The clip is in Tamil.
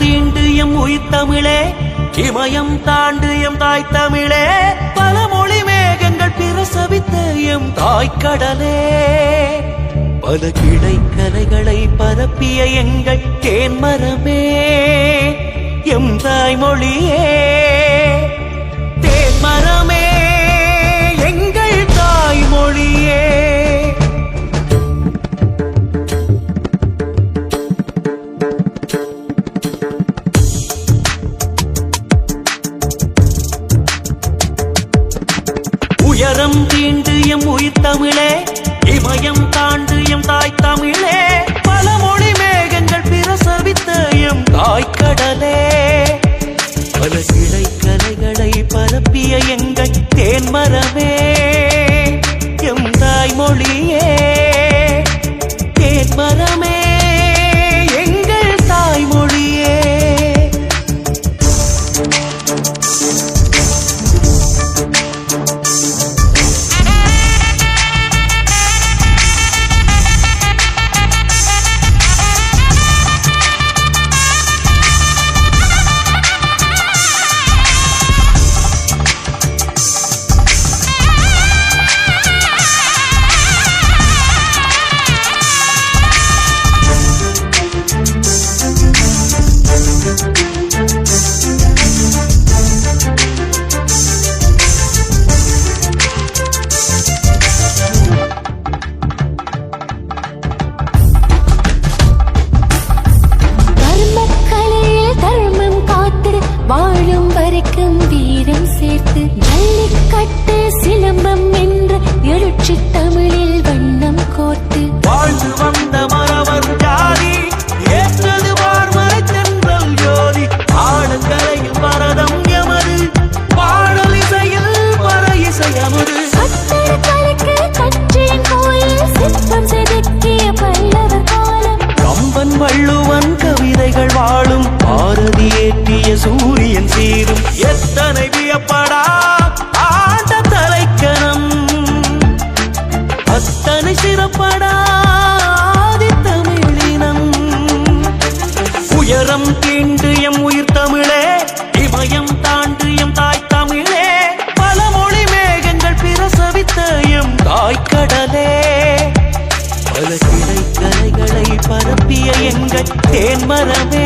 தீண்டு எம் உயிர் தமிழே, இமயம் தாண்டு எம் தாய் தமிழே, பல மொழி மேகங்கள் பிரசவித்த எம் தாய்க்கடலே, பல கிடைக்கலைகளை பரப்பிய எங்கள் தேன்மரமே, எம் தாய்மொழியே, தேன்மரமே எங்கள் தாய்மொழியே. உயரம் தீண்டு எம் உயிர் தமிழே, இமயம் தாண்டு எம் தாய் தமிழே, பல மொழி மேகங்கள் பிரசவித்த எம் தாய்க்கடலே, பல கிடைக்கலைகளை பரப்பிய எங்கள் தேன்மரமே, எம் தாய்மொழியே, தேன்மரமே எங்கள் தாய்மொழியே. வாழும் வரைக்கும் வீரம் சேர்த்து ஜல்லிக்கட்டு சிலம்பம் என்று எழுச்சி தமிழில் வண்ணம் கோர்த்து வாழ்ந்து வந்த மரவர் ஜாதி ஏற்றது பார்மறை தென்றல் ஜோதி, ஆடங்கரையில் பரதம் எமது, பாடல் இசையில் பர இசையமது, கலைக்கு கற்றின் கோயில் சிற்பம் செதுக்கிய பல்லவர் காலம், கம்பன் வள்ளுவன் கவிதைகள் வாழும், பாரதி ஏற்றிய சூரியன் சீரும், எத்தனை வியப்படா ஆண்ட தலைக்கணம், அத்தனை சிறப்படாதி தமிழினம். உயரம் தீண்டு எம் உயிர் தமிழே, இமயம் தாண்டு எம் தாய் தமிழே, பல மொழி மேகங்கள் பிரசவித்த எம் தாய்க்கடலே, பல கிடைக்கலைகளை பரப்பிய எங்கள் தேன்மரமே,